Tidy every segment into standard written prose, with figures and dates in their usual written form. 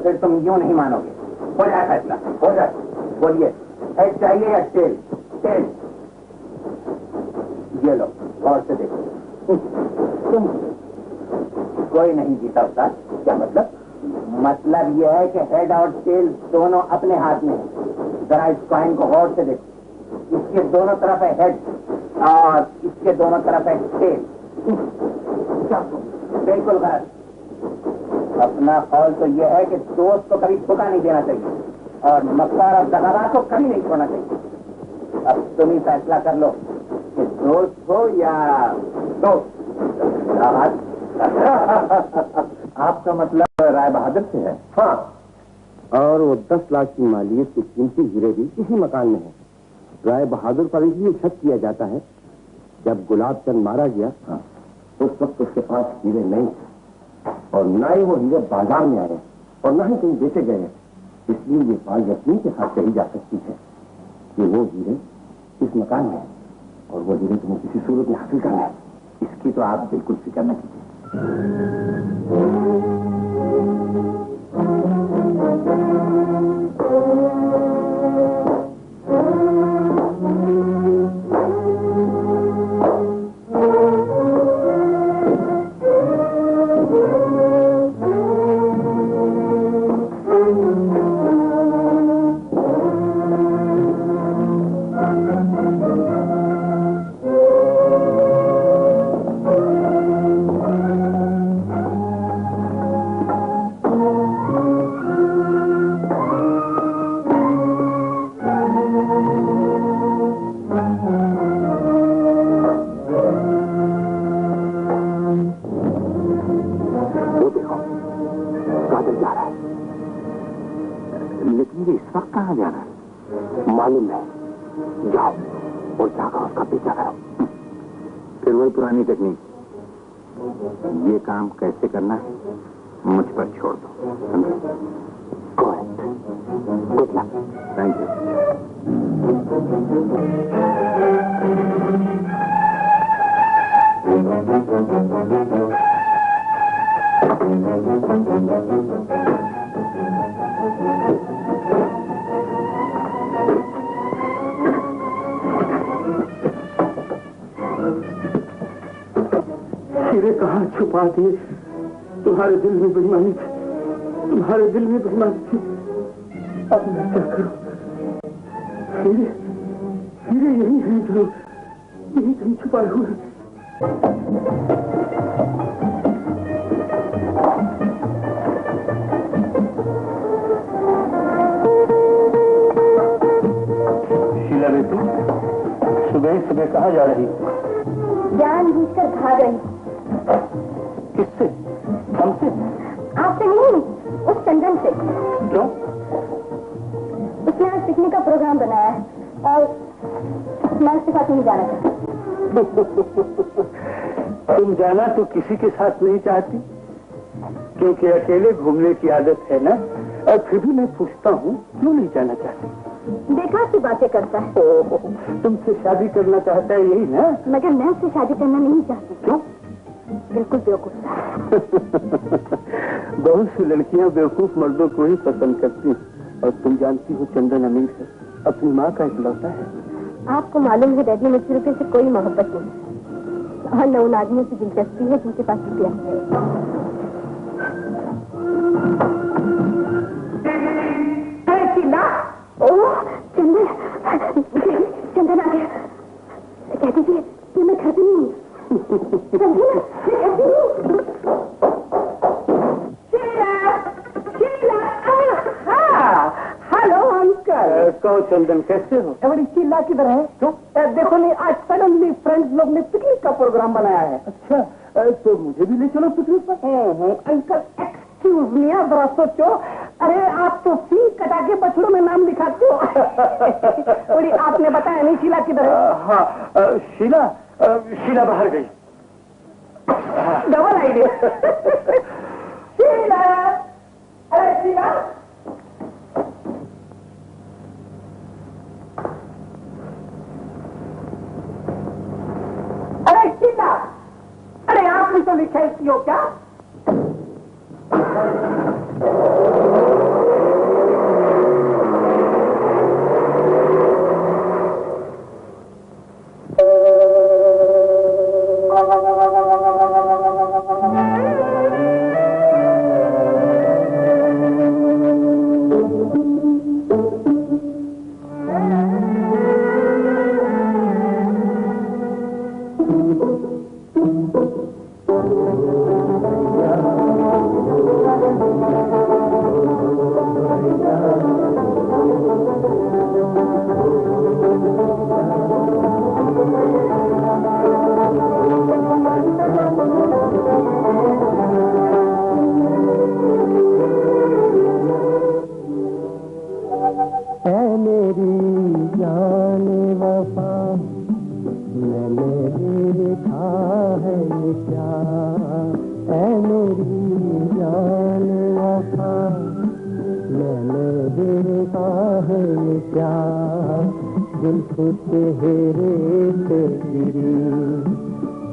फिर तुम यूं नहीं मानोगे। हो जाए फैसला, हो जाए। बोलिए, हेड चाहिए या टेल? टेल। ये लो, गौर से देखो। तुम कोई नहीं जीता उस्ताद। क्या मतलब? मतलब यह है कि हेड और टेल दोनों अपने हाथ में है। जरा इस कॉइन को गौर से देखो। इसके दोनों तरफ है हेड और इसके दोनों तरफ है टेल। बिल्कुल गलत। अपना कौल तो यह है कि दोस्त को कभी धोखा नहीं देना चाहिए और मक्कार और दगाबाज को कभी नहीं छोड़ना चाहिए। अब तुम ही फैसला कर लो कि दोस्त हो या दोस्त। आपका मतलब राय बहादुर से है? हाँ। और वो 10 लाख की मालियत के कीमती हीरे भी इसी मकान में है। राय बहादुर पर इसलिए शक किया जाता है, जब गुलाब चंद मारा गया उस वक्त उसके पास हीरे नहीं थे और न ही वो हीरे बाजार में आए और न ही कहीं बेचे गए। इसलिए ये बात यकीन के साथ कही जा सकती है कि वो हीरे इस मकान में है और वो हीरे तुम्हें किसी सूरत में हासिल करना है। इसकी तो आप बिल्कुल फिक्र न कीजिए। मालूम है। जाओ और जाकर उसका पीछा करो। फिर वही पुरानी टेक्निक। ये काम कैसे करना है मुझ पर छोड़ दो। Good luck. Thank you. हीरे कहाँ छुपा दिए? तुम्हारे दिल में बेईमानी थी, तुम्हारे दिल में बेईमानी थी। अब मैं क्या करूं? हीरे हीरे यही हैं जो यही कहीं छुपाए हुए हैं। शीला बेटी, सुबह सुबह कहाँ जा रही? जानबूझकर भाग रही। किससे? हमसे? आपसे नहीं, उस चंदन से। क्यों? उसने आज पिकनिक का प्रोग्राम बनाया है और मैं उसके साथ नहीं जाना चाहती। तुम जाना तो किसी के साथ नहीं चाहती, क्योंकि अकेले घूमने की आदत है ना। और फिर भी मैं पूछता हूँ, क्यों नहीं जाना चाहती? बेकार सी बातें करता है। तुमसे शादी करना चाहता है, यही ना? मगर मैं उससे शादी करना नहीं चाहती। क्यों? बिल्कुल बेवकूफ। बहुत सी लड़कियां बेवकूफ मर्दों को ही पसंद करती हैं। और तुम जानती हो चंदन अमीर है, अपनी माँ का इकलौता है। आपको मालूम है डैडी, मुझे रुपये से कोई मोहब्बत नहीं और न उन आदमियों की दिलचस्पी है जिनके पास रुपया है। ओह चंदन, चंदन आ गया। कह दीजिए कि मैं घर पे नहीं हूँ। समझे ना, मैं घर पे नहीं हूँ। कहो चंदन, कैसे हो? बड़ी चिल्ला किधर है? क्यों? देखो नहीं, आज सडनली फ्रेंड्स लोग ने पिकनिक का प्रोग्राम बनाया है। अच्छा, तो मुझे भी ले चलो पिकनिक पर। अंकल एक्सक्यूज मी, जरा सोचो। अरे आप तो सिंह कटा के बछड़ों में नाम लिखाते हो। बड़ी आपने बताया नहीं शीला किधर है? हाँ, शीला बाहर गई। Double idea. शीला, अरे शीला, अरे शीला, अरे आप भी तो लिखाई हो क्या?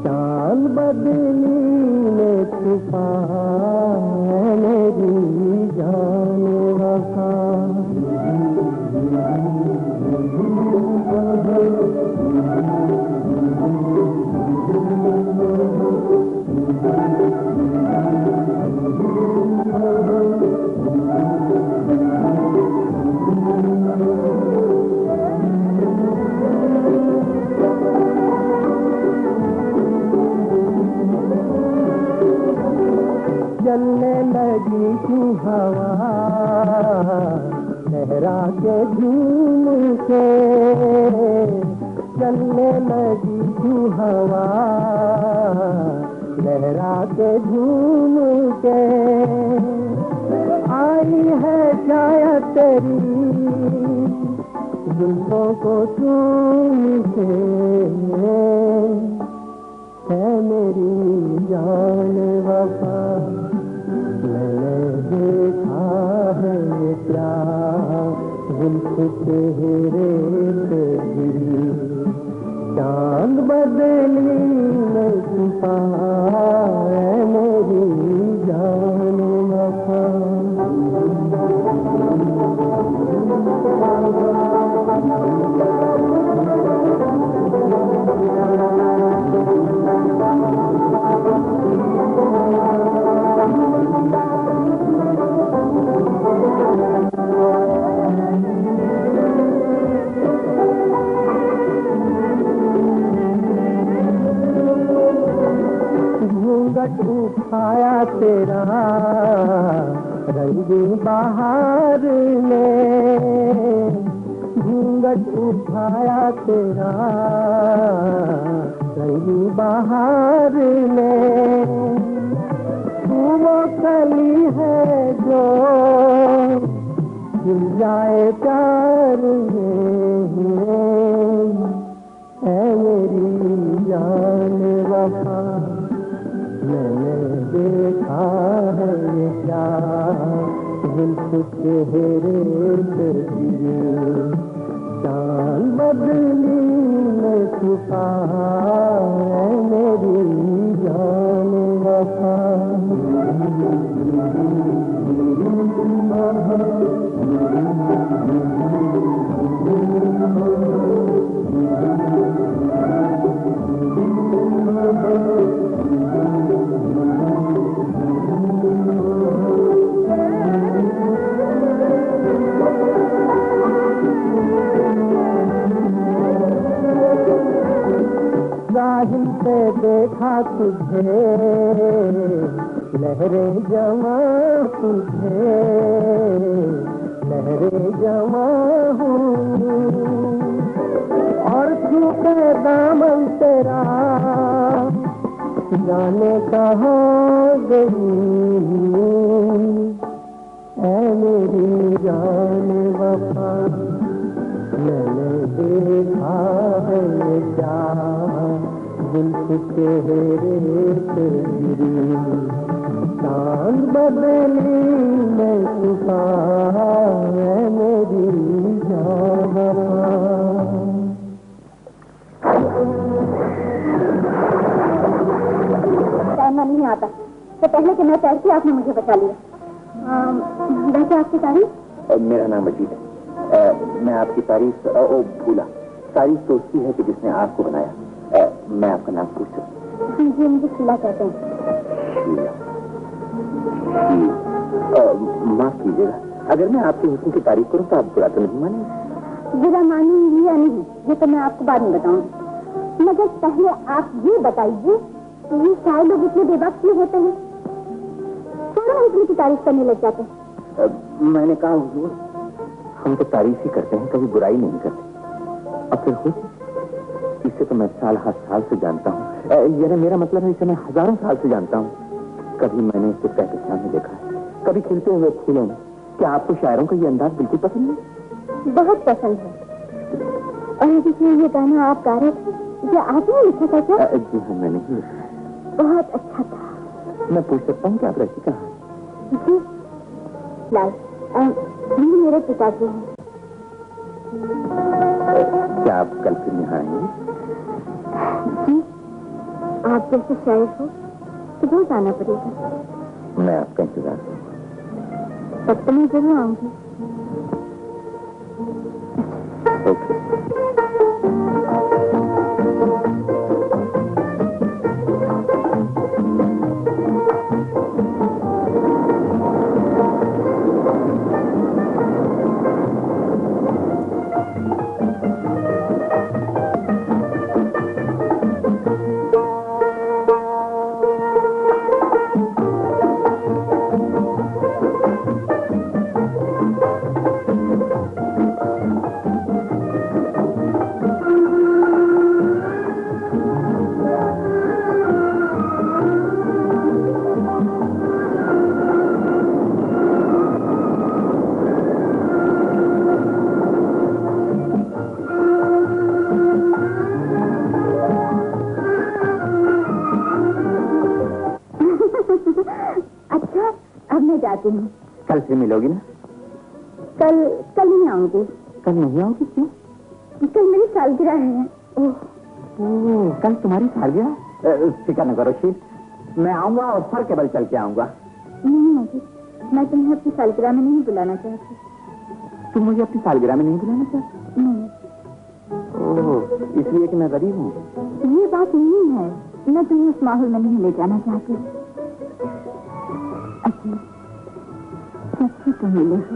चांद बदली में छुपा मेरी जान वफा। चलने लगी क्यों हवा लहरा के झूम के, चलने लगी क्यों हवा लहरा के झूम के। आई है शायद तेरी जुल्फों को चूम के, है मेरी जान वफा। मैंने देखा है ये प्यार जुल्फ चेहरे पे गिरी, चांद बदली में छुपा है मेरी जान वफा। घूंघट उठाया तेरा रंगी बहार में, घूंघट उठाया तेरा रंगी बहार में। तू वो कली है जो खिल जाए प्यार में, है मेरी जान वफा। मैंने देखा है ये क्या जुल्फ चेहरे पे गिरी, चांद बदली में छुपा है मेरी जान वफा। साहिल पे देखा तुझे लहरें जमा तुझे, लहरे जमा हूँ और छू के दामन तेरा जाने कहाँ गई ऐ मेरी जान वफा। मैंने देखा है क्या जुल्फ चेहरे पे गिरी चांद बदली मैं छुपा ऐ मेरी जान वफा। तैरना नहीं आता तो पहले कि मैं तैरती आपने मुझे बचा लिया। वैसे आपकी तारीफ? मेरा नाम मजीद है। मैं आपकी तारीफ भूला। तारीफ तो उसकी है कि जिसने आपको बनाया। मैं आपका नाम पूछ सकता हूँ? जी मुझे शीला कहते हैं। शीला। माफ कीजिएगा, अगर मैं आपके हुस्न की तारीफ करूँ तो आप बुरा तो नहीं मानेंगे? बुरा मानूंगी या नहीं ये तो मैं आपको बाद में बताऊंगी, मगर पहले आप ये बताइए कि ये सारे लोग इतने बेबाक क्यों होते हैं, फौरन हुस्न की तारीफ करने लग जाते हैं। मैंने कहा हुजूर, हम तो तारीफ ही करते हैं, कभी बुराई नहीं करते। अब फिर हुस्न, इसे तो मैं साल से जानता हूँ। यानी मेरा मतलब है इसे मैं हजारों साल से जानता हूँ। कभी मैंने इसे कहकशान में देखा है, कभी खिलते हुए फूलों में। क्या आपको शायरों का ये अंदाज बिल्कुल पसंद है? बहुत पसंद है। और जिसमें ये गाना आप गा रहे थे, ये आपने लिखा था क्या? जी हाँ, मैंने ही लिखा। बहुत अच्छा था। मैं पूछ सकता हूँ कि आप रहती कहाँ हैं? जी लाल, ये मेरे पिताजी हैं। क्या आप कल फिर यहाँ आएंगे? जी, आप जैसे शायर हो तो रोज आना पड़ेगा। मैं आपका इंतजार करूँगा। तब तो मैं जरूर आऊंगी। ओके। कल फिर मिलोगी ना? कल नहीं आऊंगी। कल नहीं आओगी? क्यों? कल मेरी सालगिरह है। ओह, कल तुम्हारी सालगिरह? फिक्र न करो शील, मैं आऊंगा और फर केवल चल के आऊंगा। नहीं मजीद, मैं तुम्हें अपनी सालगिरह में नहीं बुलाना चाहती। तुम मुझे अपनी सालगिरह में नहीं बुलाना चाहती? नहीं। ओह, इसलिए कि मैं गरीब हूँ? ये बात नहीं है, मैं तुम्हें उस माहौल में नहीं ले जाना चाहती। अच्छा, सबसे तुम मिले हो,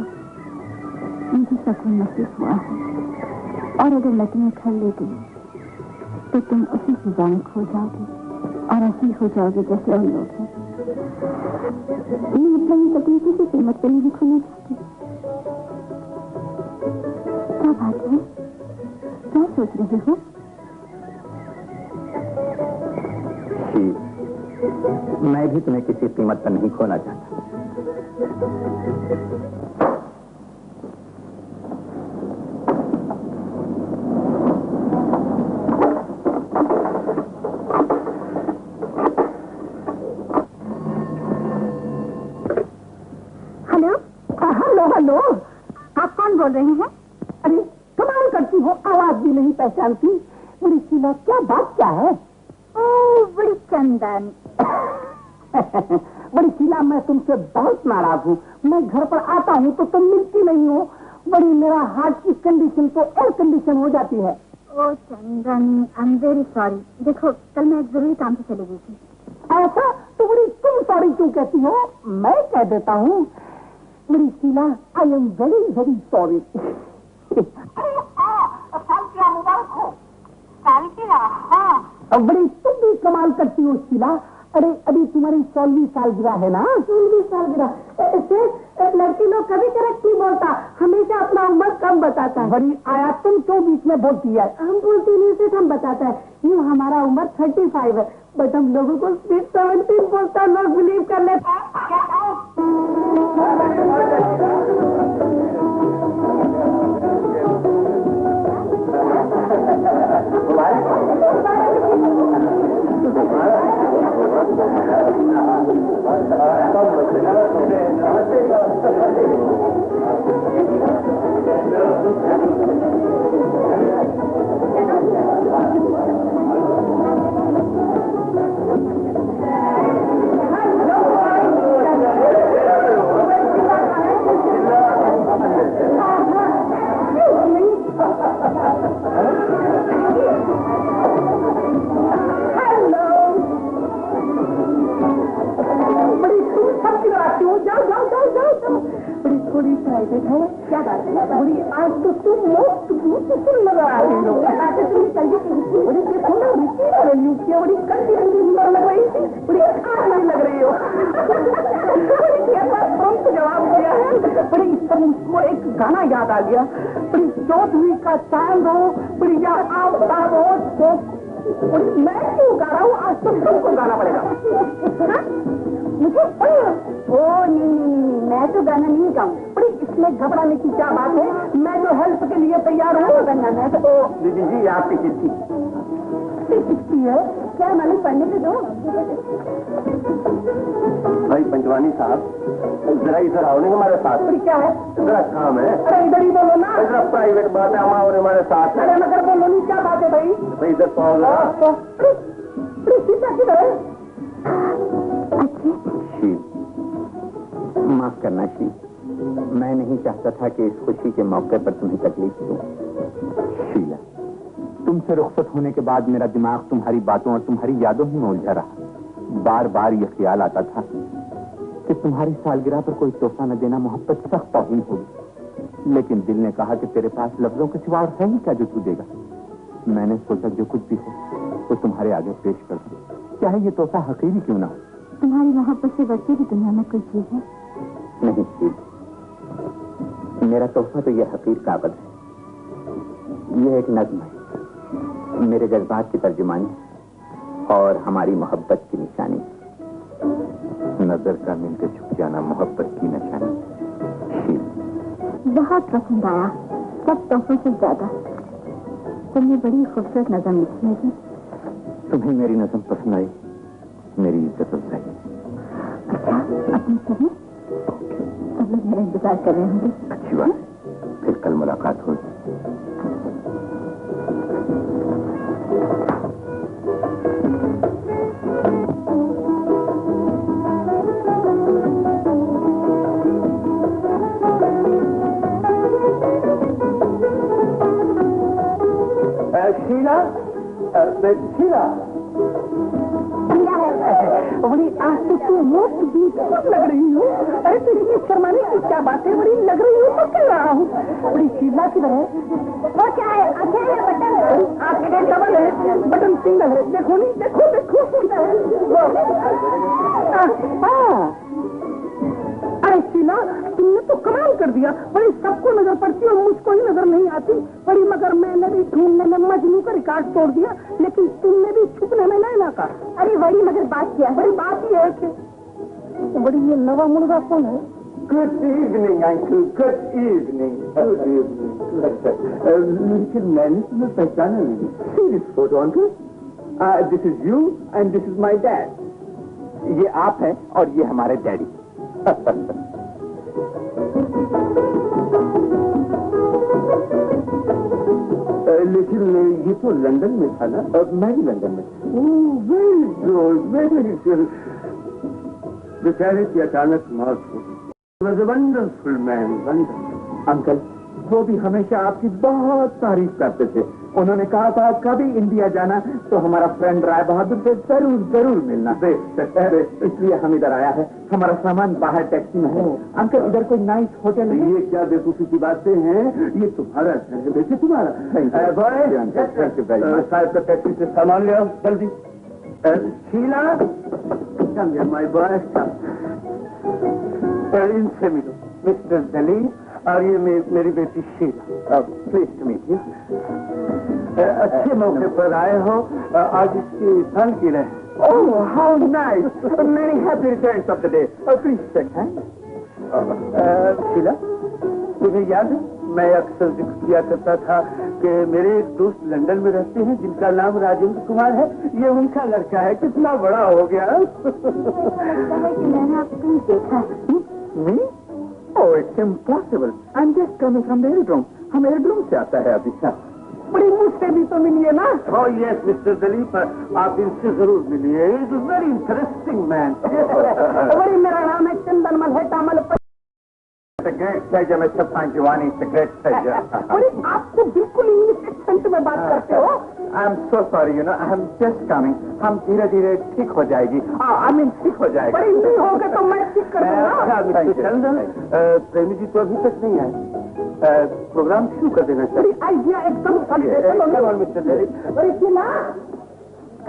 मुझे सुकून महसूस हुआ है। और अगर मैं तुम्हें घर ले गई तो तुम उसी फिजा में खो जाओगे और ऐसी हो जाओगे जैसे और लोग हैं। मैं अपना ये सपने किसी कीमत पर नहीं खोना चाहती। क्या बात है, क्या सोच रहे हो? मैं भी तुम्हें किसी कीमत पर नहीं खोना चाहता। हेलो, आप कौन बोल रहे हैं? अरे कमाल करती हो, आवाज भी नहीं पहचानती। बड़ी शीला, क्या बात क्या है? ओह बड़ी चंदन। बड़ी शीला, मैं तुमसे बहुत नाराज हूँ। मैं घर पर आता हूँ तो तुम मिलती नहीं हो। बड़ी मेरा हार्ट की कंडीशन तो एयर कंडीशन हो जाती है। ओह चंदन, आई एम वेरी सॉरी। देखो, कल मैं एक जरूरी काम से चली गई थी। ऐसा? तो बड़ी तुम सॉरी क्यों कहती हो? मैं कह देता हूँ। बड़ी Sheela, I am very very sorry. मुबारक हो। हाँ। बड़ी तुम भी कमाल करती हो शीला। अरे अभी तुम्हारी 16वीं सालगिरह है ना? 16वीं सालगिरह। लड़की लोग कभी करेक्ट नहीं बोलता, हमेशा अपना उम्र कम बताता है। बड़ी आया, तुम क्यों बीच में बोलती है? हम बोलती नहीं, सिर्फ हम बताता है। यूँ हमारा उम्र 35 है, बट हम लोगों को सिर्फ 17 बोलता है, लोग बिलीव कर लेते हैं। बड़ी आज तो तुम मोस्ट ब्यूटीफुल नजर आ रही हो। बड़ी देखो ना, बड़ी कंडी सुंदर लग रही थी, बड़ी अच्छी लग रही हो। तुमको जवाब दिया है। बड़ी इस पर मुझको एक गाना याद आ गया। बड़ी 14वीं का चांद हो, बड़ी या आफ्ताब हो, तो मैं क्यों गा रहा हूँ? आज तो तुमको गाना पड़ेगा। मुझे ओ नहीं, मैं तो गाना नहीं गाऊँ। बड़ी इसमें घबराने की क्या बात है? मैं जो हेल्प के लिए तैयार हूँ। मैं तो दीदी जी आपकी चिट्ठी है, क्या मालूम, पढ़ने में दो। भाई पंजवानी साहब, जरा इधर आओ नहीं हमारे साथ। क्या है? जरा काम है। अरे इधर ही बोलो ना। जरा प्राइवेट बात है, हम आओ हमारे साथ। अरे मगर बोलो नहीं, क्या बात है भाई? भाई इधर तो आओ जरा। किधर है? शील, माफ करना शील, मैं नहीं चाहता था कि इस खुशी के मौके पर तुम्हें तकलीफ दूं। शीला, तुमसे रुखसत होने के बाद मेरा दिमाग तुम्हारी बातों और तुम्हारी यादों ही में उलझा रहा। बार बार यह ख्याल आता था कि तुम्हारी सालगिरह पर कोई तोहफा न देना मोहब्बत की सख्त तौहीन होगी, लेकिन दिल ने कहा कि तेरे पास लफ्जों के सिवा और है ही क्या जो तू देगा। मैंने सोचा जो कुछ भी हो तो तुम्हारे आगे पेश कर दूं, चाहे ये तोहफा हकीरी क्यों ना हो। तुम्हारी मोहब्बत से बढ़ती भी दुनिया में कोई चीज है नहीं शील, मेरा तोहफा तो यह हकीर कागज है। यह एक नज़्म है, मेरे जज्बात की तर्जुमानी और हमारी मोहब्बत की निशानी। नजर का मिलकर छुप जाना मोहब्बत की निशानी। शील, बहुत पसंद आया, सब तोहफों से ज्यादा। तुमने बड़ी खूबसूरत नज़म लिखी है। तुम्हें मेरी नज़म पसंद आई, मेरी इज्जत अफजाई। अच्छा, अपनी सभी सब लोग मेरा इंतजार कर रहे होंगे। अच्छी बात, फिर कल मुलाकात होगी। शीला, शीला, बड़ी आज तो तू मोस्ट ब्यूटीफुल लग रही हो। अरे तो इसमें शर्माने की क्या बात है? बड़ी लग रही हो तो कह रहा हूँ। बड़ी शीला की तरह। वो क्या है? अच्छा है बटन, आपके डबल है, बटन सिंगल है। देखो नहीं, देखो देखो अरे शीला, तुमने तो कमाल कर दिया। बड़ी सबको नजर पड़ती और मुझको ही नजर नहीं आती। बड़ी मगर मैंने भी ढूंढने में मजनू का रिकॉर्ड तोड़ दिया, लेकिन तुमने भी छुपने में नहीं ना कहा। अरे बड़ी मगर बात क्या? बड़ी बात ही है कि बड़ी ये नवा मुर्गा कौन है? Good evening, uncle. Good evening. Good evening. लेकिन मैंने तुम्हें पहचाना नहीं। See this photo, uncle. This is you and this is my dad. ये आप हैं और ये हमारे डैडी। लेकिन ये तो लंदन में था ना? मैं भी लंदन में। Very good, very good. बेचारे की अचानक मौत हो गई। Wonderful man, wonderful. अंकल, वो भी हमेशा आपकी बहुत तारीफ करते थे। उन्होंने कहा था कभी इंडिया जाना तो हमारा फ्रेंड राय बहादुर से जरूर जरूर मिलना। इसलिए हम इधर आया है। हमारा सामान बाहर टैक्सी में है। अंकल, इधर कोई नाइस होटल है? ये क्या बेवकूफी की बातें हैं? ये तुम्हारा है, बेटे तुम्हारा। साहब का टैक्सी से सामान ले आओ जल्दी। Sheila, come here, my boy. इनसे मिलो, मिस्टर दलीप और ये मेरी बेटी Sheela. Please to meet you. अच्छे मौके पर आए हो, आज इसकी फल की रहे। Oh, how nice! Many happy returns of the day. Please shake hands. Sheila, तुम्हें याद है मैं अक्सर जिक्र किया करता था कि मेरे एक दोस्त लंदन में रहते हैं जिनका नाम राजेंद्र कुमार है। ये उनका लड़का है। कितना बड़ा हो गया। मैंने आपको देखा। Me? Oh, it's impossible. I'm just coming from the aerodrome. हम एयरड्रोम से आता है अभी। बड़ी मुझसे भी तो मिलिए ना। Oh yes, Mr. दलीप, आप इनसे जरूर मिलिए। He is a very interesting man. बड़ी मेरा नाम है चंदन मलहेटामल। ग्रेट सैजर मिस्टर पांचवानी, ग्रेट सैजर। अरे आप तो बिल्कुल इंग्लिश एक्सेंट में बात करते हो। I am so sorry, you know, I am just coming. हम धीरे धीरे ठीक हो जाएगी। आई मीन ठीक हो जाएगी। बड़ी नहीं होगा तो मैं ठीक कर दूंगा। चंदन, प्रेमी जी तो अभी तक नहीं आए। प्रोग्राम शुरू कर देना चाहिए। आइडिया एकदम अरे शीला,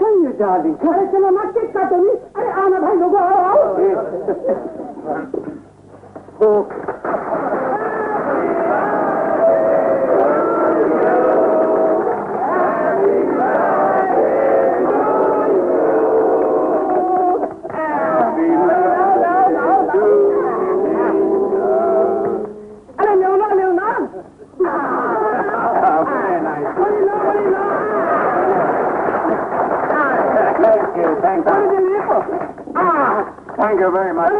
कहीं डाली। अरे चलो ना, केक काटोगी। अरे आना भाई लोगों, आओ। Thank you very much.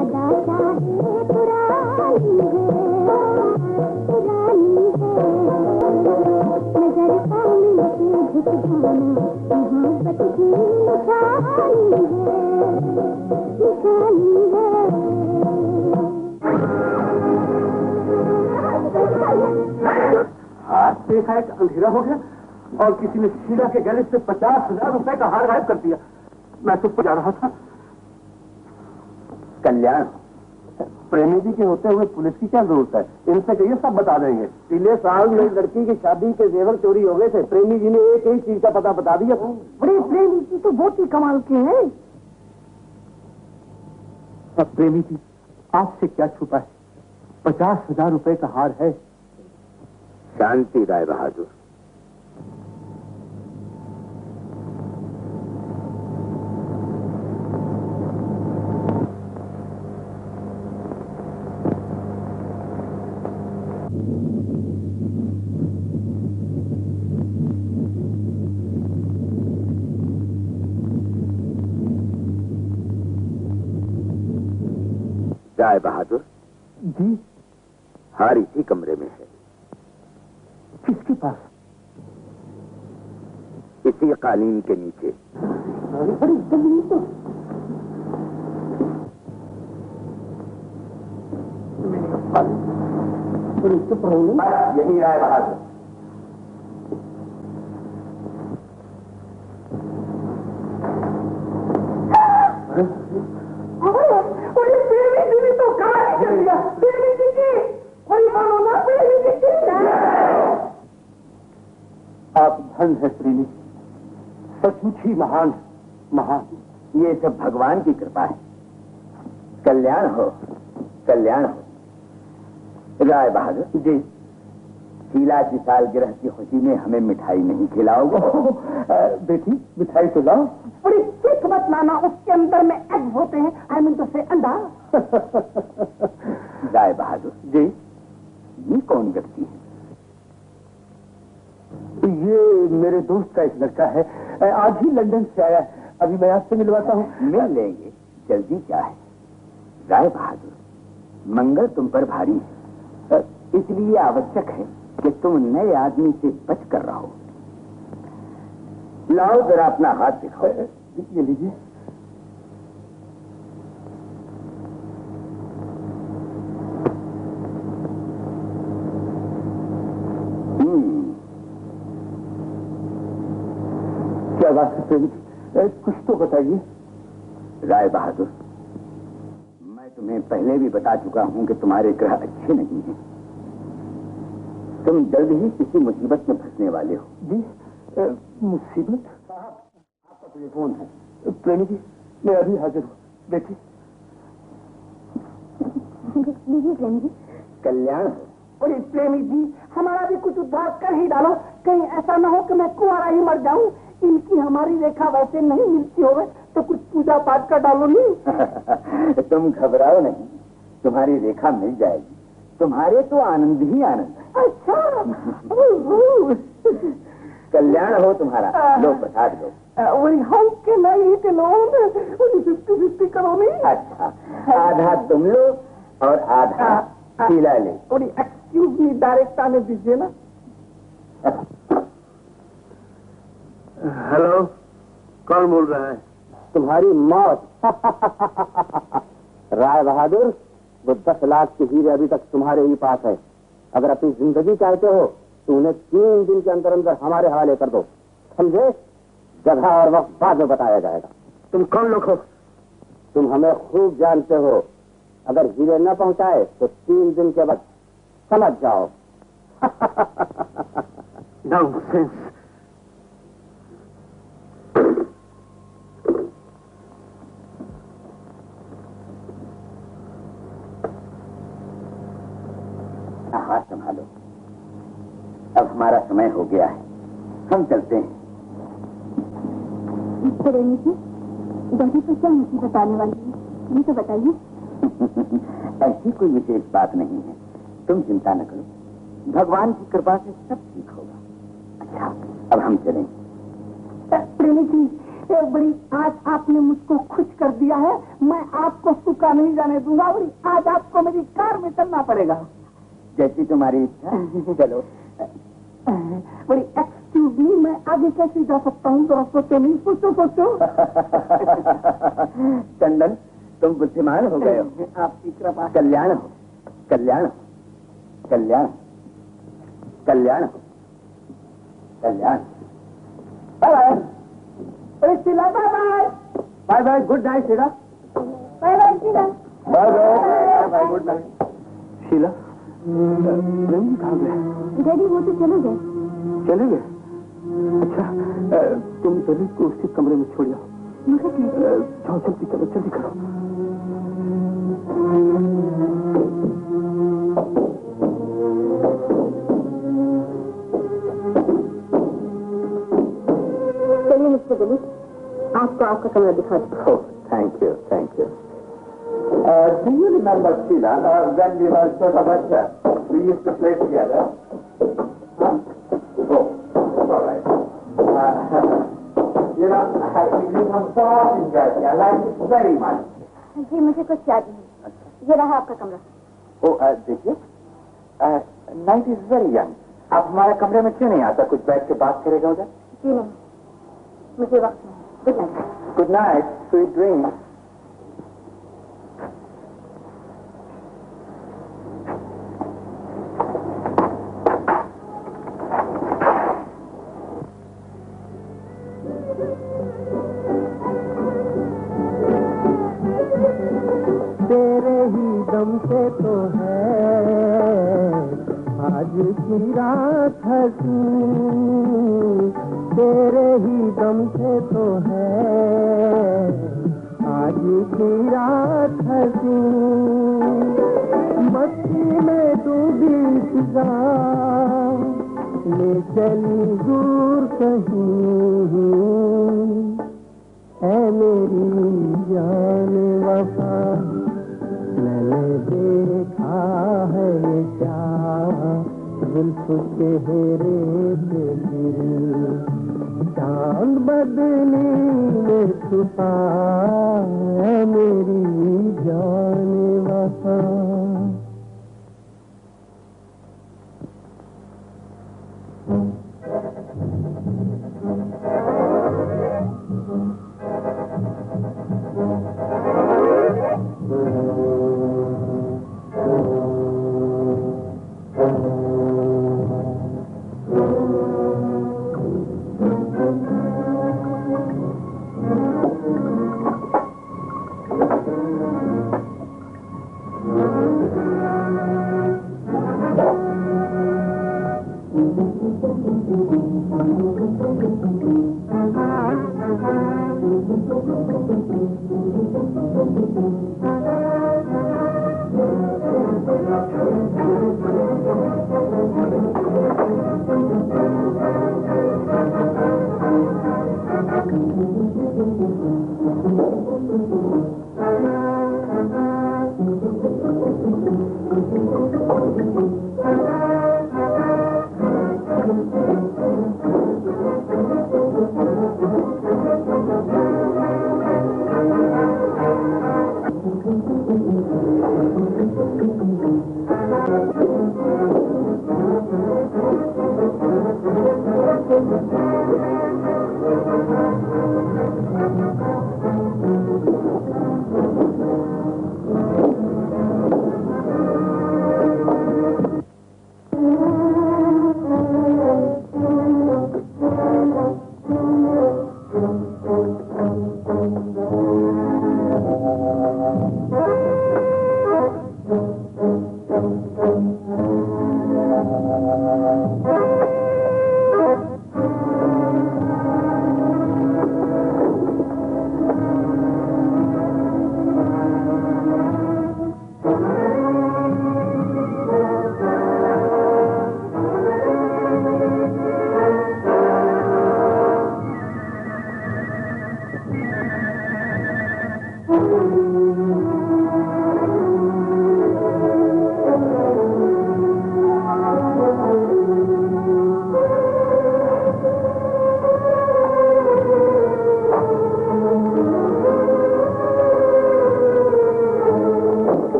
अदा हाथ देखा एक अंधेरा हो गया और किसी ने शीला के गले से 50,000 रुपए का हार गायब कर दिया। मैं तो जा रहा था। कल्याण, प्रेमी जी के होते हुए पुलिस की क्या जरूरत है? इनसे कहिए, सब बता देंगे। पिछले साल मेरी लड़की की शादी के जेवर चोरी हो गए थे। प्रेमी जी ने एक ही चीज का पता बता दिया। बड़े प्रेमी जी तो बहुत ही कमाल के हैं। अब प्रेमी जी आपसे क्या छुपा है? 50,000 रुपए का हार है। शांति राय बहादुर, राय बहादुर जी? हार इसी कमरे में है। किसके पास? इसी कालीन के नीचे। बड़ी जमीन तो बड़ी चुप रहो। यही राय बहादुर। तो कहा कर दिया। प्रेमी जी की कोई मानो ना। प्रेमी जी की आप धन है प्रेमी, सचमुच ही महान महान। ये सब भगवान की कृपा है। कल्याण हो, कल्याण हो। राय बहादुर जी, शीला की सालगिरह की खुशी में हमें मिठाई नहीं खिलाओगे? बेटी मिठाई तो लाओ। बड़ी सिख मत लाना, उसके अंदर में एग होते हैं। आई मीन तो से अंडा। राय बहादुर जी, ये कौन व्यक्ति है? ये मेरे दोस्त का एक लड़का है, आज ही लंदन से आया है। अभी मैं आपसे मिलवाता हूँ। मिल लेंगे, जल्दी क्या है? राय बहादुर, मंगल तुम पर भारी है, इसलिए आवश्यक है कि तुम नए आदमी से बच कर रहो। लाओ जरा अपना हाथ दिखाओ। ये लीजिए। क्या बात है प्रेमी जी? कुछ तो बताइए। राय बहादुर, मैं तुम्हें पहले भी बता चुका हूं कि तुम्हारे ग्रह अच्छे नहीं हैं। तुम जल्द ही किसी मुसीबत में फंसने वाले हो। जी, मुसीबत? आपका टेलीफोन है। प्रेमी जी, मैं अभी हाजिर हूँ। देखिए। लीजिए प्रेमी जी। कल्याण हो। और प्रेमी जी, हमारा भी कुछ उद्धार कर ही डालो। कहीं ऐसा ना हो कि मैं कुंवारा ही मर जाऊं। इनकी हमारी रेखा वैसे नहीं मिलती होवे तो कुछ पूजा पाठ का डालो नहीं। तुम घबराओ नहीं, तुम्हारी रेखा मिल जाएगी। तुम्हारे तो आनंद ही आनंद है। अच्छा। कल्याण हो तुम्हारा। लो प्रसाद लो। वही हम के नहीं थे लोग 50-50 करो नहीं। अच्छा, आधा तुम लो और आधा शीला ले। और एक्सक्यूज मी, डायरेक्ट आने दीजिए ना। हेलो, कौन बोल रहा है? तुम्हारी मौत। राय बहादुर, वो 10 लाख के हीरे अभी तक तुम्हारे ही पास है। अगर अपनी जिंदगी चाहते हो तो उन्हें 3 दिन के अंदर अंदर हमारे हवाले कर दो, समझे? जगह और वक्त बाद में बताया जाएगा। तुम कौन लोग हो? तुम हमें खूब जानते हो। अगर हीरे न पहुंचाए तो 3 दिन के बाद समझ जाओ। नॉनसेंस। हाथ संभालो, अब हमारा समय हो गया है, हम चलते हैं। प्रेमी जी, डैडी को क्या मुसीबत आने वाली है, ये तो बताइए। ऐसी कोई विशेष बात नहीं है, तुम चिंता न करो, भगवान की कृपा से सब ठीक होगा। अच्छा, अब हम चलें। प्रेमी जी, बड़ी आज आपने मुझको खुश कर दिया है। मैं आपको सूखा नहीं जाने दूंगा। बड़ी आज आपको मेरी कार में चलना पड़ेगा। जैसी तुम्हारी इच्छा। चलो। बड़ी एक्सक्यूज अभी मैं आगे कैसे जा सकता हूँ? जरा सोचो, नहीं सोचो सोचो। चंदन, तुम बुद्धिमान हो गए हो। आपकी कृपा। कल्याण हो, कल्याण, कल्याण, कल्याण, कल्याण। Bye bye. अरे Sheela, bye bye. Bye bye, good night Sheela. Bye bye Sheela. Bye bye, bye good night. Sheela, Prem ji कहाँ गए? डैडी वो तो चले गए। चले गए? अच्छा, तुम जल्दी को उसी कमरे में छोड़ जाओ। मगर कैसे? जाओ जल्दी करो, जल्दी करो। चलिए मिस्टर दिलीप, आपको आपका कमरा दिखा दो। Oh, thank you, thank you. Do you remember, Sheila, when we were sort of we used to play together? Huh? Oh, all right. You know, I think I'm so often Jersey. I like it very much. जी मुझे कुछ याद नहीं। ये रहा आपका कमरा। Oh, देखिए, night is very young. आप हमारे कमरे में क्यों नहीं आता? कुछ बैठ के बात करेगा उधर? जी नहीं, मुझे वक्त नहीं। Good night. Good night, sweet dreams. तेरे ही दम से तो है आज की रात हंसी, तेरे ही दम से तो है आज की रात हंसी। मस्ती में डूबी फिजा ले चली दूर कहीं, है मेरी जान वफा मैंने देखा है ये क्या जुल्फ चेहरे पे गिरी, चांद बदली में छुपा है मेरी जान वफा।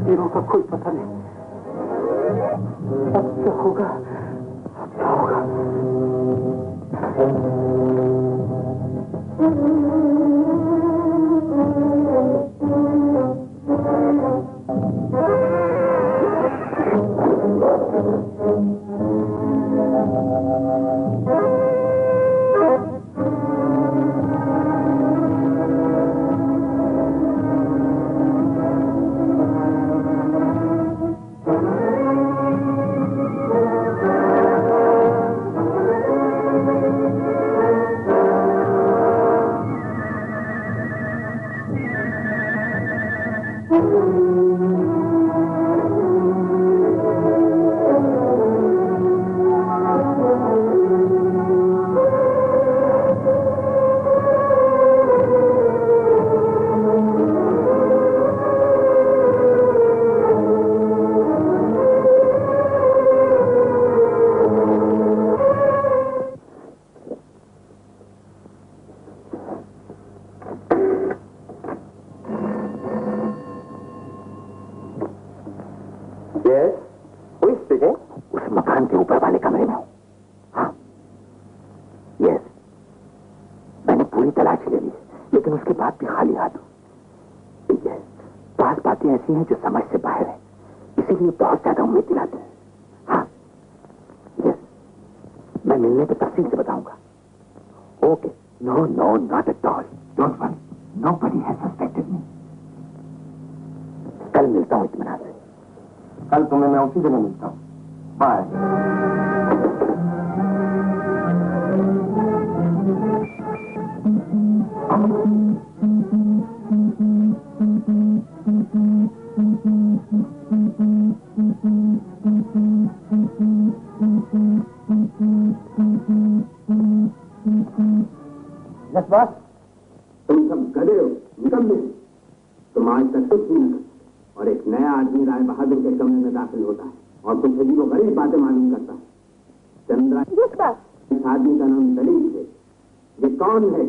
तीरों का कोई पता नहीं। अब क्या होगा? अब क्या होगा? उस मकान के ऊपर वाले कमरे में हूं। हाँ, यस, मैंने पूरी तलाशी ले ली, लेकिन उसके बाद भी खाली हाथ हूं। यस, पास बातें ऐसी हैं जो समझ से बाहर है, इसीलिए बहुत ज्यादा उम्मीद दिलाते हैं। हाँ, यस, मैं मिलने पे तफसील से बताऊंगा। Okay, no no not at all, don't worry, nobody has suspected me. कल मिलता हूं इत्मीनान से। कल तुम्हें मैं उसी जगह मिलता हूँ। बाय। Yes boss. तुम सब गधे हो, निकम्मे। तुम आज तक कुछ नहीं, और एक नया आदमी राय बहादुर के कमरे में दाखिल होता है और कुछ अजीबो गरीब बातें मालूम करता है। चंद्रा, इस आदमी का नाम दलील है। ये कौन है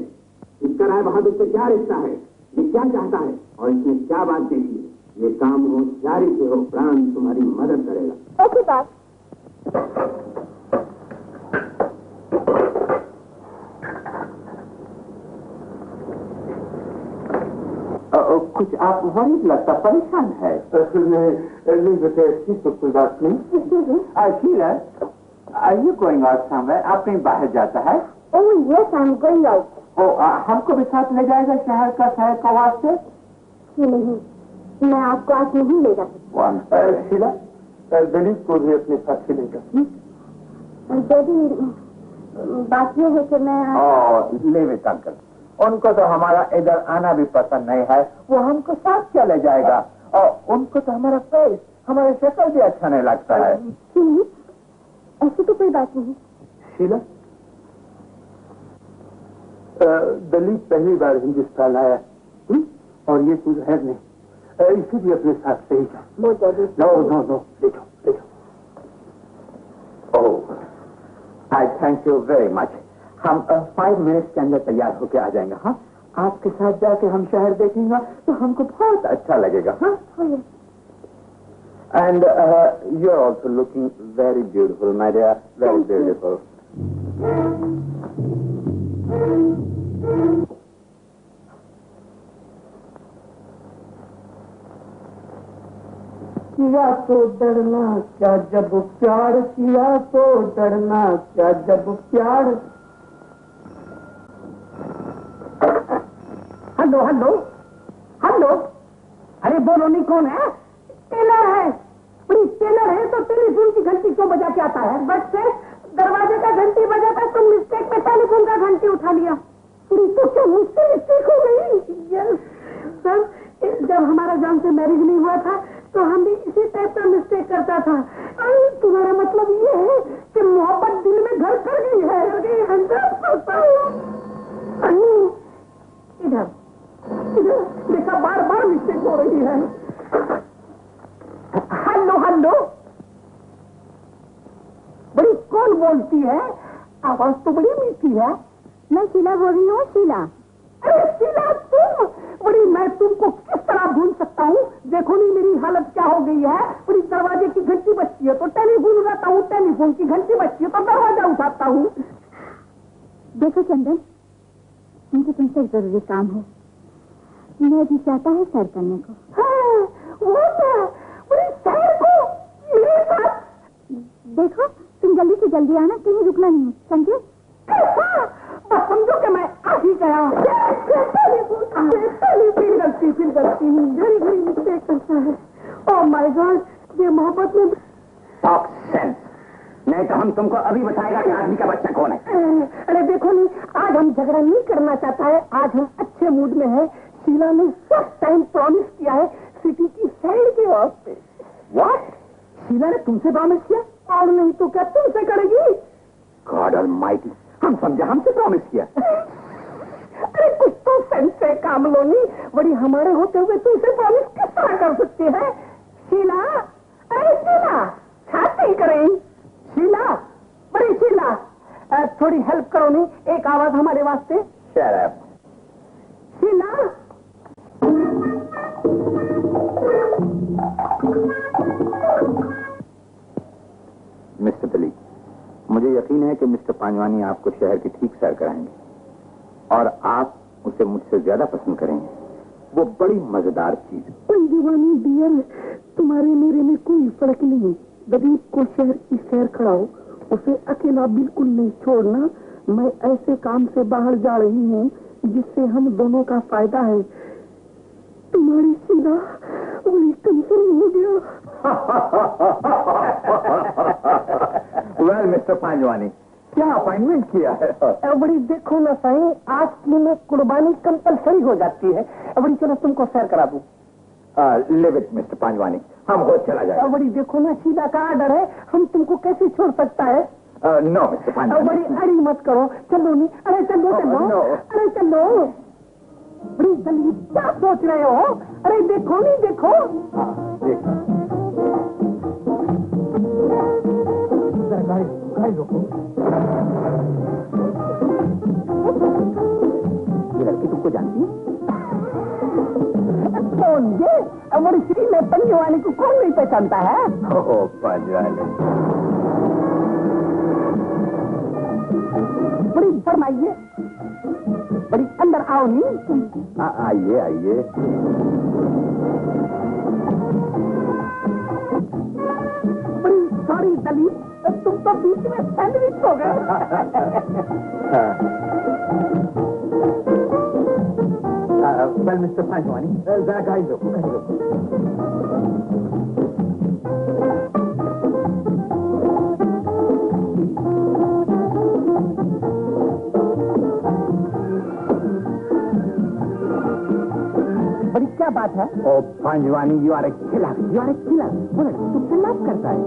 इसका राय बहादुर से क्या रिश्ता है, ये क्या चाहता है और इसने क्या बात देखी है? ये काम होशियारी से हो, प्राण तुम्हारी मदद करेगा। ओके बात। कुछ आप वरीड लगता, परेशान है। नहीं बेटे, तो कोई बात नहीं। Sheela, are you going out somewhere? आप कहीं बाहर जाता है? Oh yes, I am going out. हमको भी साथ ले जाएगा शहर का सैर का वास्ते? नहीं, मैं आपको आज नहीं ले जा सकती। शीला, दिलीप को भी अपने साथ लेगा। डैडी, बात यह है कि मैं ले विद अंकल, उनको तो हमारा इधर आना भी पसंद नहीं है, वो हमको साथ चले जाएगा। और उनको तो हमारा फेस, हमारा शक्ल भी अच्छा नहीं लगता है। नहीं, ऐसी तो कोई बात नहीं। शीला, दिलीप पहली बार हिंदुस्तान आया और ये कुछ है नहीं, इसे भी अपने साथ ले जा। No daddy, no no no, ले जाओ। Oh, I thank you very much. हम 5 मिनट्स के अंदर तैयार होके आ जाएंगे। हाँ, आपके साथ जाके हम शहर देखेंगे तो हमको बहुत अच्छा लगेगा। हाँ, and you are also looking very beautiful my dear, very beautiful. किया तो डरना क्या जब प्यार, किया तो डरना क्या जब प्यार। हेलो हेलो हेलो, अरे बोलो नहीं, कौन है? टेलर है। टेलर है तो टेलीफोन की घंटी क्यों बजा के आता है? बट से दरवाजे का घंटी बजा था, तुम मिस्टेक में टेलीफोन का घंटी उठा लिया। तो क्या मुझसे मिस्टेक हो गई? यस सर, जब हमारा जान से मैरिज नहीं हुआ था तो हम भी इसी टाइप का मिस्टेक करता था। तुम्हारा मतलब ये है कि मोहब्बत दिल में घर कर गई है? इधर देखा, बार बार मिस्टेक हो रही है। हेलो हेलो, बड़ी कौन बोलती है? आवाज तो बड़ी मीठी है। मैं शीला बोल रही हूँ। शीला? अरे शीला तुम? बड़ी, मैं तुमको किस तरह भूल सकता हूँ? देखो नहीं मेरी हालत क्या हो गई है। बड़ी, दरवाजे की घंटी बजती है तो टेलीफोन उठाता हूँ, टेलीफोन की घंटी बजती है तो दरवाजा उठाता हूँ। देखो चंदन, मुझे तुमसे एक जरूरी काम है। मैं भी चाहता है सैर करने को। हाँ, वो तो बड़ी सैर को मेरे साथ। देखो, तुम जल्दी से जल्दी आना, कहीं रुकना नहीं, समझे? बस समझो कि मैं आ ही गया। फिर गलती घड़ी घड़ी मिस्टेक करता है। ओह माय गॉड, ये मोहब्बत में टॉक सेंस, नहीं तो हम तुमको अभी बताएगा कि आदमी का बच्चा कौन है। अरे देखो नहीं, आज हम झगड़ा नहीं करना चाहता है, आज हम अच्छे मूड में है। शीला ने फर्स्ट टाइम प्रॉमिस किया है सिटी की सैर के वास्ते। व्हाट? शीला ने तुमसे प्रॉमिस किया? और नहीं तो क्या तुमसे करेगी? गॉड ऑलमाइटी, हम समझा हमसे प्रॉमिस किया। अरे कुछ तो सेंस से काम लो नहीं, बड़ी हमारे होते हुए तुमसे प्रॉमिस किस तरह कर सकती है? शीला, अरे शीला, छाती करें। शीला, बड़ी शीला, थोड़ी हेल्प करो नहीं, एक आवाज हमारे वास्ते। Shut up. Sheela, mister Dilip, मुझे यकीन है कि मिस्टर पांजवानी आपको शहर की ठीक सैर कराएंगे और आप उसे मुझसे ज्यादा पसंद करेंगे। वो बड़ी मजेदार चीज। दीवानी डियर, तुम्हारे मेरे में कोई फर्क नहीं। दिलीप को शहर की सैर कराओ, उसे अकेला बिल्कुल नहीं छोड़ना। मैं ऐसे काम से बाहर जा रही हूँ जिससे हम दोनों का फायदा है। तुम्हारी शीला वही कंफर्म हो गया। वेल मिस्टर पांजवानी, क्या अपॉइंटमेंट किया है? बड़ी देखो ना सही, आज की में कुर्बानी कंपलसरी हो जाती है। बड़ी चलो तुमको सैर करा दूं। लिव इट मिस्टर पांजवानी, हम खुद चला जाएगा। बड़ी देखो ना, शीला का आर्डर है, हम तुमको कैसे छोड़ सकता है? No mister Panjwani. बड़ी अड़ी मत करो, चलो नहीं। अरे चलो चलो, no. अरे चलो। बड़ी जल्दी क्या सोच रहे हो? अरे देखो नहीं, देखो। गाड़ी रोको। ये लड़का जानती है? कौन ये? और श्री में पंजवानी को कौन नहीं पहचानता है? ओ पंजवानी, बड़ी फरमाइए, बड़ी अंदर आओ नहीं। आइए आइए। बड़ी सॉरी दलीप, तुम तो बीच में सैंडविच हो गए। वेल मिस्टर पंजवानी, जरा गाड़ी दो, गाड़ी दो। बड़ी क्या बात है? Oh Panjwani, you are a killer, you are a killer. बोले तू किडनैप करता है।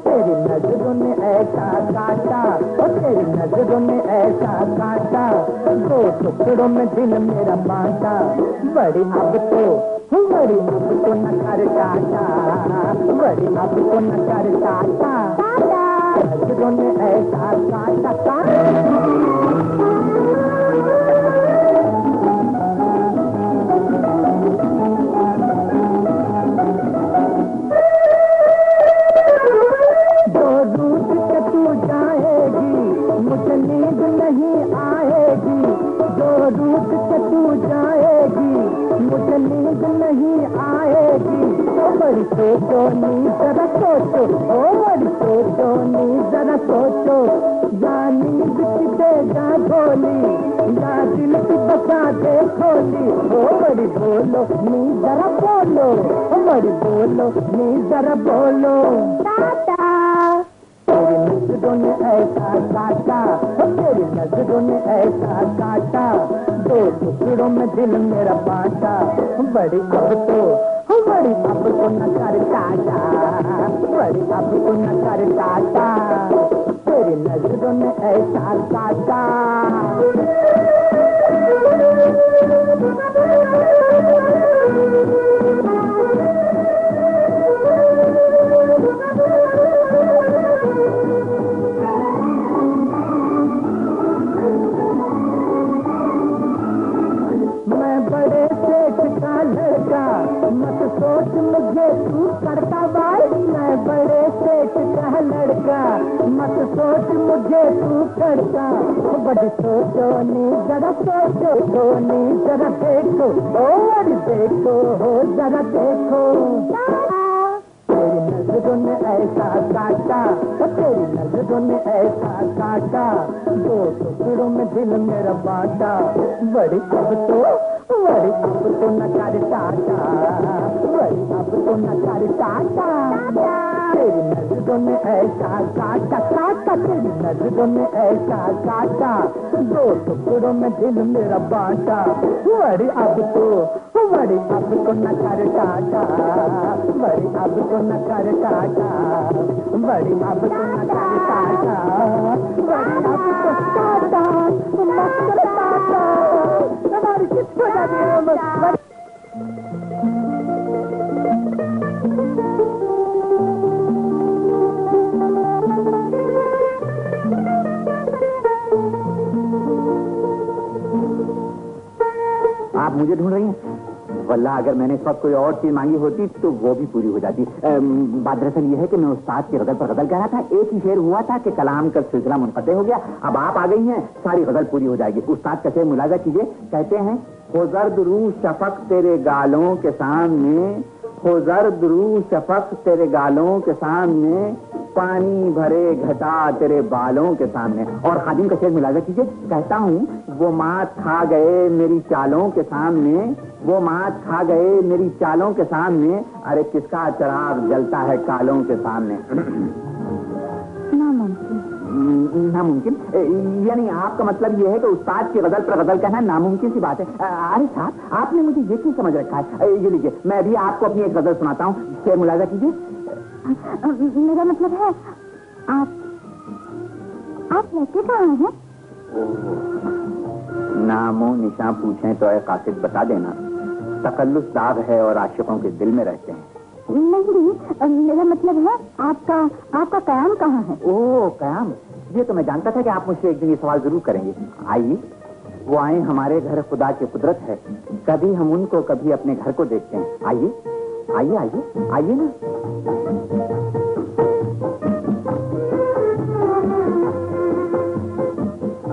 तेरी नजरों ने ऐसा काटा, और तेरी नजरों ने ऐसा काटा, दो टुकड़ों में दिल मेरा बांटा। बड़ी अब तो न कर टाटा, बड़ी अब तो न कर टाटा। नजरों ने ऐसा काटा, जो रूठ के तू जाएगी मुझे नींद नहीं आएगी। जो रूठ के तू जाएगी मुझे नींद नहीं आएगी। ओ बड़ी सोचो नी जरा सोचो, ओ बड़ी सोचो नी जरा सोचो। या नींद की देगा गोली, या दिल की बचा दे खोली। ओ बड़ी बोलो नी जरा बोलो, ओ बड़ी बोलो नी जरा बोलो। तेरी नजरों ने ऐसा काटा, तेरी नजरों ने ऐसा काटा, दो टुकड़ों में दिल मेरा बांटा। बड़ी अब तो न कर टाटा, बड़ी अब तो न कर टाटा। तेरी नजरों ने ऐसा काटा। मैं बड़े सेठ का लड़का, मत सोच मुझे तू करता भाई। मैं बड़े सेठ का लड़का, मत सोच मुझे तू करता। बड़ी सोचो नी जरा सोचो नी जरा देखो, और देखो हो जरा देखो। तेरी नजरों ने ऐसा काटा, तेरी नजरों ने ऐसा काटा, दो टुकड़ों में दिल मेरा बांटा। बड़ी अब तो न कर टाटा, बड़ी अब तो न कर टाटा। तेरी नजरों ने ऐसा काटा, तेरी नजरों ने ऐसा काटा, दो टुकड़ों में दिल मेरा बांटा। बड़ी अब तो न कर टाटा, बड़ी अब तो न कर टाटा, बड़ी अब तो न कर टाटा, बड़ी अब तो टाटा, मत कर टाटा। हमारी किसको जाने आप मुझे ढूंढ रही हैं? वल्लाह अगर मैंने इस वक्त कोई और चीज मांगी होती तो वो भी पूरी हो जाती। बात दरअसल ये है कि मैं उस्ताद की गजल पर गजल कह रहा था। एक ही शेर हुआ था कि कलाम का सिलसिला मुनक़ते हो गया। अब आप आ गई हैं, सारी गजल पूरी हो जाएगी। उस्ताद का शेर मुलाजा कीजिए। कहते हैं, हो जर्द रू शफक तेरे गालों के सामने, हो जर्द रू शफक तेरे गालों के सामने, पानी भरे घटा तेरे बालों के सामने। और खादिम का शेर मुलाजा कीजिए। कहता हूँ, वो मात खा गए मेरी चालों के सामने, वो मात खा गए मेरी चालों के सामने, अरे किसका चिराग जलता है कालों के सामने। नामुमकिन, यानी आपका मतलब ये है कि उस्ताद की गजल पर गजल कहना नामुमकिन सी बात है। अरे साहब, आपने मुझे ये क्यों समझ रखा है? ये लीजिए, मैं भी आपको अपनी एक गजल सुनाता हूँ। शेर मुलाजा कीजिए। मेरा मतलब है आप रहते कहाँ हैं? नामो निशा पूछें तो ए कासिद बता देना। तकल्लुस दाग है और आशिकों के दिल में रहते हैं। नहीं, मेरा मतलब है आपका कयाम कहाँ है? ओह कयाम, ये तो मैं जानता था कि आप मुझसे एक दिन ये सवाल जरूर करेंगे। आइए, वो आए हमारे घर, खुदा की कुदरत है। कभी हम उनको, कभी अपने घर को देखते हैं। आइए आइए आइए आइए ना।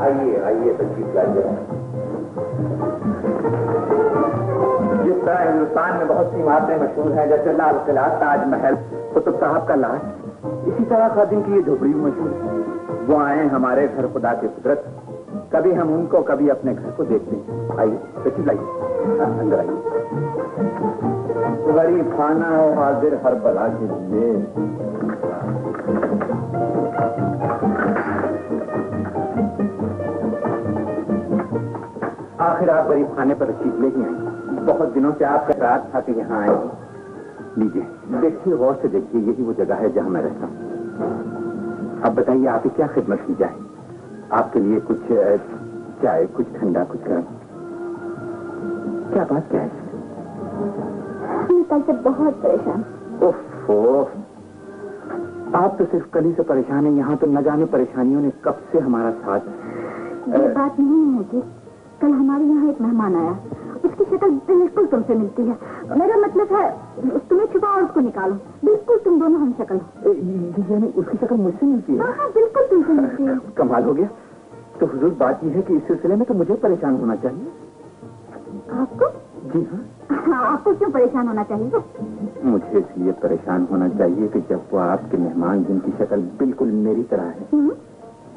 आइए आइए तशरीफ लाइए। जिस तरह हिंदुस्तान में बहुत सी इमारतें मशहूर हैं, जैसे लाल किला, ताजमहल, कुतुब साहब का लाश, इसी तरह खादिम की ये झोपड़ी भी मशहूर है। वो आए हमारे घर, खुदा की कुदरत। कभी हम उनको, कभी अपने घर को देखते हैं। आइए तशरीफ लाइए, अंदर आइए। गरीब खाना हो हाजिर हर बला के लिए। आखिर आप गरीब खाने पर तशरीफ ले ही आए। बहुत दिनों से आपका रात था कि यहाँ आए। लीजिए, देखिए, गौर से देखिए, यही वो जगह है जहाँ मैं रहता हूँ। अब बताइए आपकी क्या खिदमत की जाए? आपके लिए कुछ चाय, कुछ ठंडा, कुछ गर्म। क्या बात क्या है? मैं कल से बहुत परेशान। ओफो, आप तो सिर्फ कल ही से परेशान हैं। यहाँ तो न जाने परेशानियों ने कब से हमारा साथ। ये बात नहीं है कि कल हमारे यहाँ एक मेहमान आया, उसकी शक्ल बिल्कुल तुमसे मिलती है। मेरा मतलब है तुम्हें छुपा और उसको निकालो। बिल्कुल तुम दोनों हम शक्ल हो। यानी उसकी शक्ल मुझसे मिलती है? हाँ, बिल्कुल तुमसे मिलती है। कमाल हो गया। तो हुजूर, बात यह है कि इस सिलसिले में तो मुझे परेशान होना चाहिए। आपको? जी हाँ। आपको क्यों परेशान होना चाहिए? मुझे इसलिए परेशान होना चाहिए कि जब वो आपके मेहमान, जिनकी शक्ल बिल्कुल मेरी तरह है,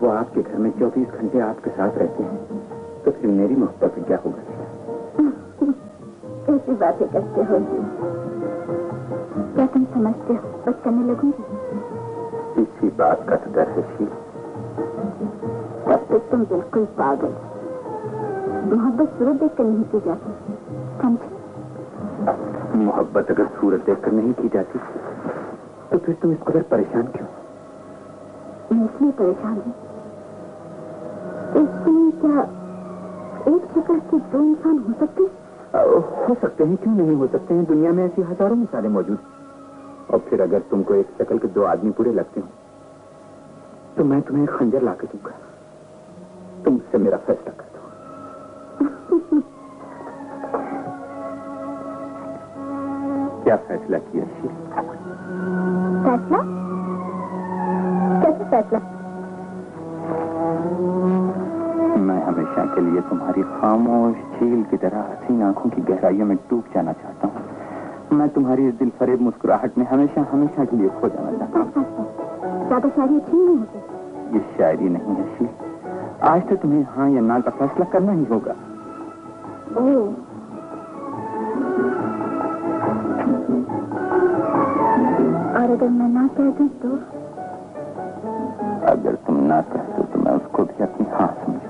वो आपके घर में 24 घंटे आपके साथ रहते हैं, तो फिर मेरी मोहब्बत में क्या होगा? ऐसी बातें करते हो? क्या तुम समझते हो बस करने लगूंगी? इसी बात का तो डर है शील। तब तक तुम बिल्कुल पागल। मोहब्बत सूरत देख कर नहीं की जाती, समझे? मोहब्बत अगर सूरत देख कर नहीं की जाती तो फिर तुम इस कदर परेशान क्यों? मैं इसलिए परेशान हूँ, क्या एक शक्ल के दो इंसान हो सकते हैं? हो सकते हैं, क्यों नहीं हो सकते हैं। दुनिया में ऐसी हजारों मिसालें मौजूद। और फिर अगर तुमको एक शक्ल के दो आदमी पूरे लगते हो तो मैं तुम्हें खंजर ला के दूंगा। तुमसे मेरा फैसला कर दो। क्या फैसला किया शील? फैसला? कैसे फैसला? मैं हमेशा के लिए तुम्हारी खामोश झील की तरह हसीन आंखों की गहराइयों में डूब जाना चाहता हूँ। मैं तुम्हारी इस दिल फरेब मुस्कुराहट में हमेशा हमेशा के लिए खो जाना चाहता हूँ। ज्यादा शायरी अच्छी नहीं होती। ये शायरी नहीं है शील। आज तो तुम्हें हाँ या ना का फैसला करना ही होगा। और अगर मैं ना कह दूं तो? अगर तुम ना कह दो तो मैं उसको भी अपनी हाँ समझूंगा।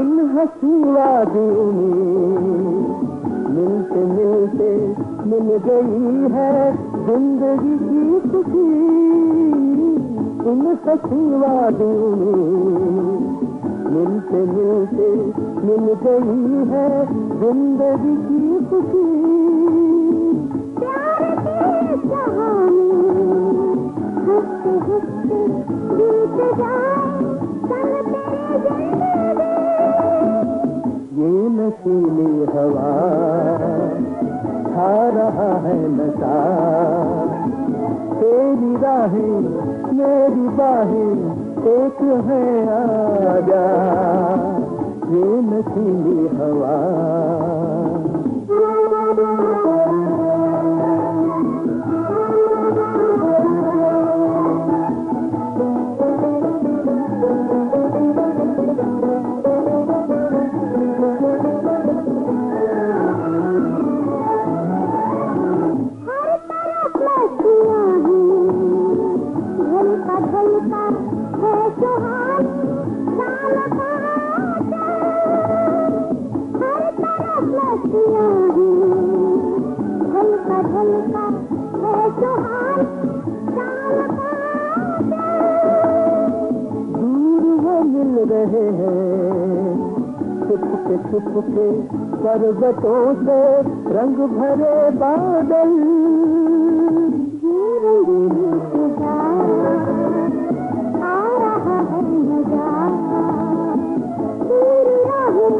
इन हंसी वादियों में मिलते मिलते मिल गई है जिंदगी की खुशी। इन हंसी वादियों में मिलते मिलते मिल गई है जिंदगी की खुशी। प्यार के जहानी हंसते हंसते बीत जाए संग तेरे जिंदगी। ये नशीली हवा खा रहा है नशा, तेरी राहें मेरी बाहें एक है आजा। ये नशीली हवा रहे हैं छुप के पर्वतों से रंग भरे बादल। आ रहा है मजा तेरी राहें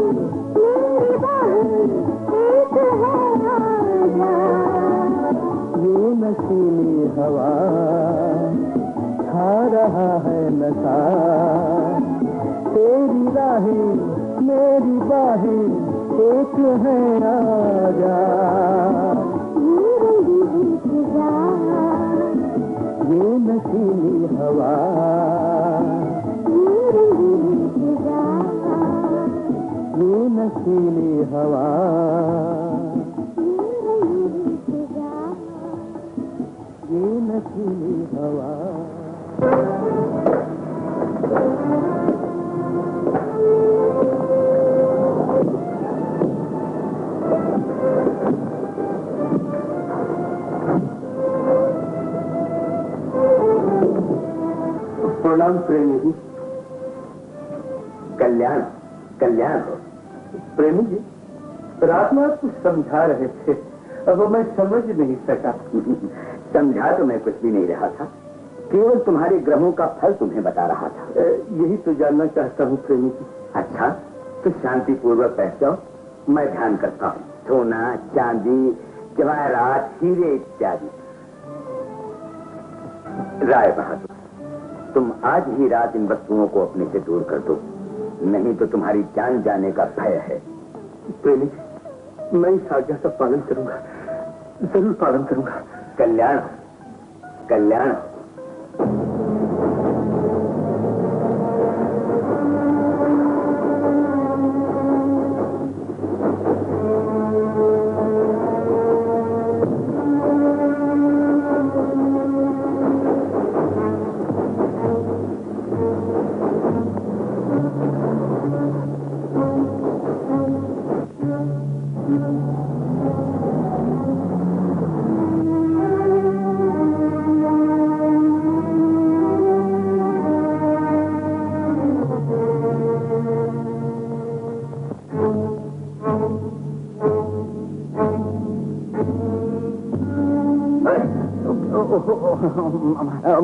मेरी बाहें एक है आजा। ये नशीली हवा खा रहा है नशा, तेरी राहें मेरी बाहें एक है आजा। ये नशीली हवा ये नशीली हवा ये नशीली हवा। प्रणाम प्रेमी जी। कल्याण कल्याण हो। प्रेमी जी, रात में आप कुछ समझा रहे थे, अब मैं समझ नहीं सका। समझा तो मैं कुछ भी नहीं रहा था, केवल तुम्हारे ग्रहों का फल तुम्हें बता रहा था। यही तो जानना चाहता हूँ प्रेमी जी। अच्छा, तो शांति पूर्वक बैठ जाओ, मैं ध्यान करता हूँ। सोना, चांदी, जवाहरात, हीरे इत्यादि। राय बहादुर, तुम आज ही रात इन वस्तुओं को अपने से दूर कर दो, नहीं तो तुम्हारी जान जाने का भय है। प्रेमी, मैं इस आज्ञा का पालन करूंगा, जरूर पालन करूंगा। कल्याण कल्याण।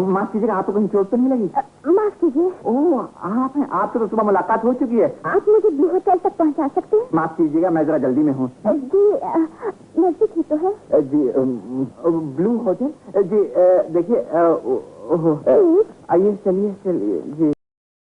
माफ कीजिएगा, आपको कहीं चोट तो नहीं लगी? माफ कीजिए। ओह, आप हैं। आपसे तो सुबह मुलाकात हो चुकी है। आप मुझे ब्लू होटल तक पहुंचा सकते हैं? माफ कीजिएगा, मैं जरा जल्दी में हूँ। जी नजदीक ही तो है। जी ब्लू होटल जी, देखिए आइए, चलिए चलिए जी।